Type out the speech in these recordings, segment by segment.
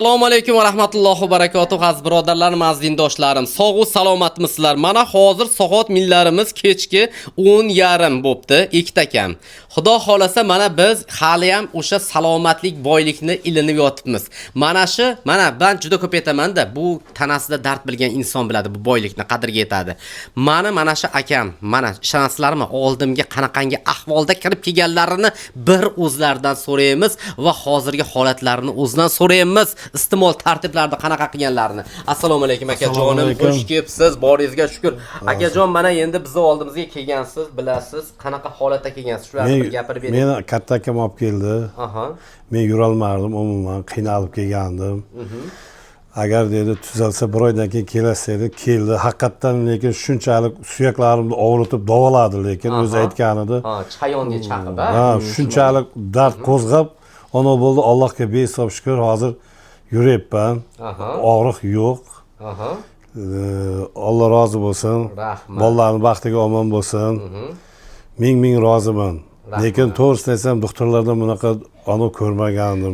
Assalomu alaykum va rahmatullohi va barakatuh aziz birodarlarim, aziz dindoshlarim. Sog' va salomatmisizlar? Mana hozir soat millarimiz kechki 10:30 bo'pti, ikkitakam. Xudo xolasa mana biz hali ham o'sha salomatlik, boylikni ilinib yotibmiz. Mana ben juda ko'p aytaman-da, bu tanasida dard bilgan inson biladi bu boylikni qadriga yetadi. Mana shu akam, mana ishonasizlarmi, oldimga qanaqangi ahvolda kirib kelganlarini bir o'zlaridan so'raymiz va hozirgi holatlarini o'zidan so'raymiz. İstimol tartiblarda qanaqa qilganlarini. Assalomu alaykum akajonim, xush kelibsiz, boringizga shukr. Akajon, mana endi bizni oldimizga kelgansiz, bilasiz, qanaqa holatda kelgansiz, shularni bir gapirib bering. Meni katta akam olib keldi. Men yura olmadim, umuman qiynalib kelgandim. Agar dedi tuzalsa bir oydan keyin kelasiz dedi, keldi. Haqiqatan lekin shunchalik suyaklarimni og'ritib davoladi, lekin o'zi aytgan edi. Chayonga chaqib, shunchalik dard qo'zg'ab, ona bo'ldi, Allohga behisob shukr, hozir yuribman. Og'riq yo'q. Alloh rozi bo'lsin. Bolalarning baxtiga omon bo'lsin. Ming roziman. Lekin to'g'risini aytsam, doktorlardan bunaqa ani ko'rmagandim.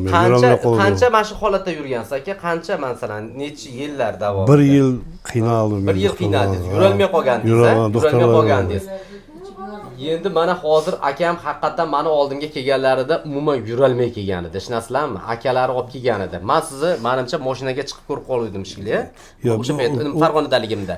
Qancha mana shu holatda yurgansiz aka? Qancha masalan, necha yillar davomida? 1 yil qiynaldim. 1 yil qiynaldingiz. Yurolmay qolgandingiz. Endi mana hozir akam haqiqatan meni oldimga kelganlarida umuman yurolmay kelgan edi. Eshunasizlarmi? Akalari olib kelgan edi. Men sizni menimcha mashinaga chiqib ko'rib qoldim shekilli. O'sha payt Farg'onadaligimda.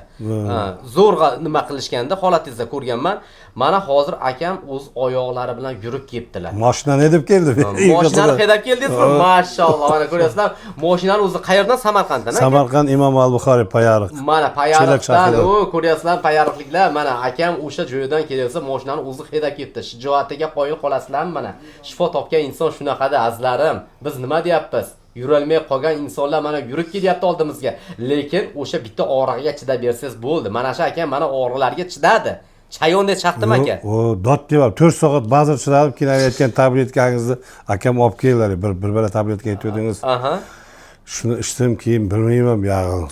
Zo'rg'a nima qilishganda holatingizni ko'rganman. Mana hozir akam o'z oyoqlari bilan yurib kelibdilar. Mashinani haydab keldi. Mashinani haydab keldingizmi? Mashalloh. Mana ko'ryapsizlar, mashinani o'zi qayerdan? Samarqanddan. Samarqand Imom al-Buxoriy Payariq. Mana Payariqdan, ko'ryapsizlar, Payariqliklar. Mana akam o'sha joydan kelyapsa, mashinani o'zi haydab ketdi. Shijoatiga qoyil qolasizlarmi mana? Shifo topgan inson shunaqada azlarim. Biz nima deyapmiz? Yurolmay qolgan insonlar mana yurib kelyapti oldimizga. Lekin o'sha bitta og'riqqa chidab bersangiz bo'ldi. Mana shu akam mana og'riqlarga chidadi. Chayonda chaqdim aka. O dot deb 4 soat ba'zir chidab kelayotgan tabletkangizni akam olib keldilar. Bir tabletka aytdingiz. Shuni ichdim, keyin bilmayman buyog'ini.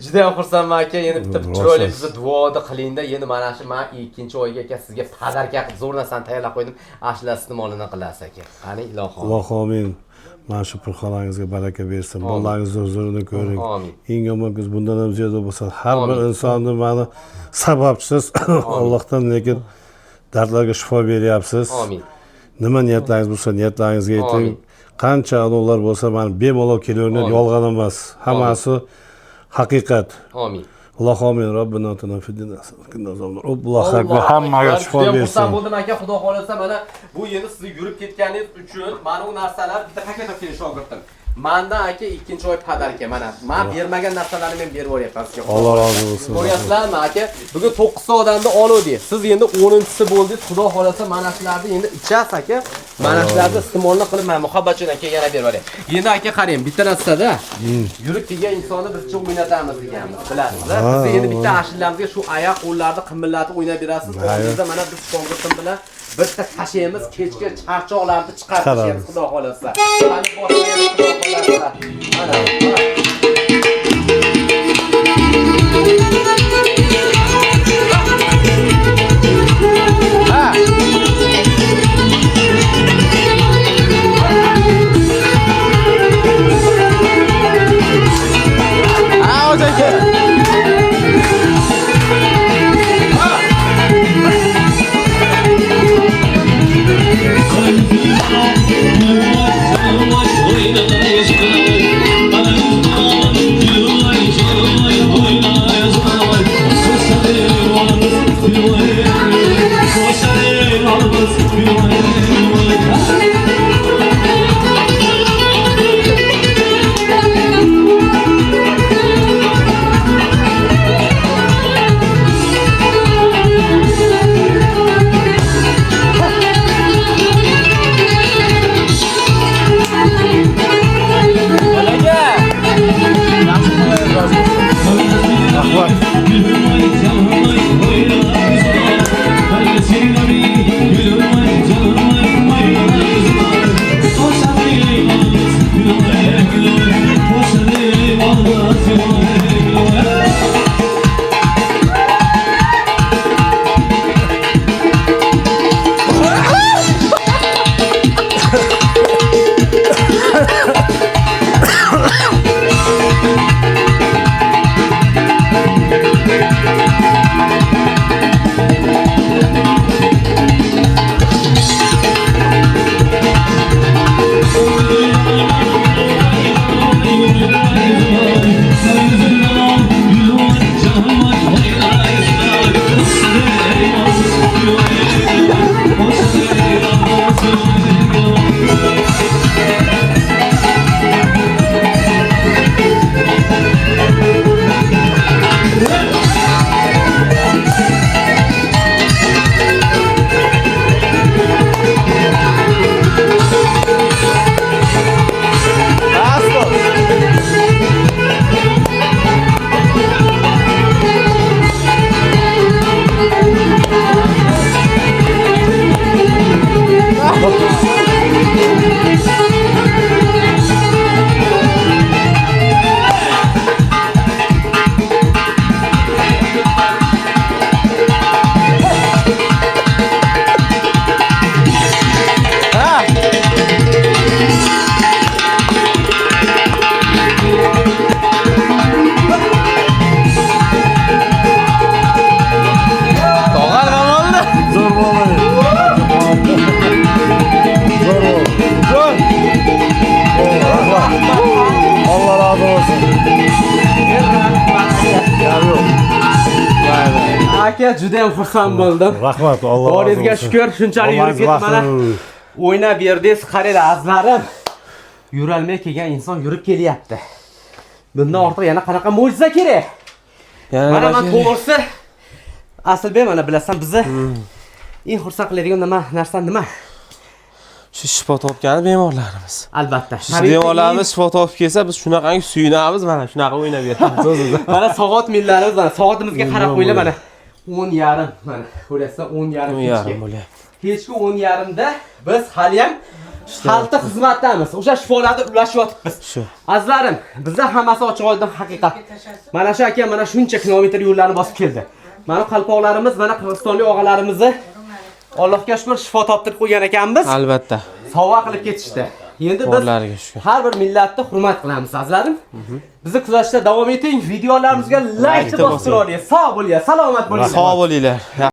Juda ham xursandman aka. Endi bitta chiroyli bizni duoda qilingda. Endi mana shu men 2-oyga aka sizga padarka qilib zo'r narsani tayyorlab qo'ydim. Ashla istimolini qilasiz aka. Qani ilohim. Alloh amin. Mana shu pulxonangizga baraka bersin. Bolalaringizni huzurini ko'ring. Eng yomon qiz bundan ham ziyoda bo'lsa, har bir insonni mana sababsiz Allohdan lekin dardlarga shifo beryapsiz. Amin. Nima niyatlaringiz bo'lsa, niyatlaringizga yeting. Qancha odamlar bo'lsa, mana bemalol kelavergan yolg'on emas. Hammasi haqiqat. Amin. Alloh amin. Robbina atina fid dunya hasanatan. Alloh akbar. Hammaga shifo bersin. Xursand bo'ldim aka, Xudo xolasa mana bu endi siz yurib ketganingiz uchun mana bu narsalar bitta paket olib kelish shogirdim. Mendan aka 2-oy padarka mana. Men bermagan narsalarni men berib yuboryapman sizga. Alloh rozi bo'lsin. Ko'ryapsizlarmi aka? Bugun 9 soatdan oldik. Siz endi 10-si bo'ldingiz. Xudo xolasa mana shularni endi ichasiz aka. Mana shularni istimolni qilib men muhabbatchidan aka yana berib yuboray. Endi aka qarang, bitta narsada yurib kelgan insonni biz cho'q o'ynatamiz deganmiz. Bilasizlar? Siz endi bitta ashillarimizga shu oyoq qo'llarni qimillatib o'ynab berasiz. Oldingizda mana biz shogirdim bilan bitta tashaymiz, kechki charchoqlarni chiqarib Xudo xolasa. Qani boshlaymiz Xudo xolasa. Mana. aka, juda ham xursand bo'ldim. Rahmat, Alloh. Boringizga shukr, shunchalik yurib ketdi mana. O'ynab berdingiz, qaranglar azlarim. Yurolmay kelgan inson yurib kelyapti. Bundan ortiq yana qanaqa mo'jiza kerak? Mana men to'g'risi Aslbek mana bilasan bizni eng xursand qiladigan narsa nima? Shu shifo topgan bemorlarimiz. Albatta. Bemorlarimiz shifo topib kelsa, biz shunaqangi suyunamiz, mana shunaqa o'ynab beramiz o'zimiz. Mana soat millarimiz mana soatimizga qarab qo'yinglar mana. 10:30 mana. Ko'rasizlar 10:30 bo'lyapti. Kechki 10:30da biz hali ham xalqqa xizmatdamiz. O'sha shifolarni ulashyapmiz. Shu. Azlarim, bizda hammasi ochiq oydin haqiqat. Mana shu aka mana shuncha kilometr yo'llarni bosib keldi. Mana qalpoqlarimiz, mana qirg'izistonlik og'alarimizni Allohga shukr shifo toptirib qo'ygan ekanmiz. Albatta. Sovg'a qilib ketishdi. Endi biz Borlariga shukr. har bir millatni hurmat qilamiz, azlarim. Bizni kuzatishda davom eting. Videolarimizga like bosib turing. Sog' bo'ling, salomat bo'ling. Sog' bo'linglar.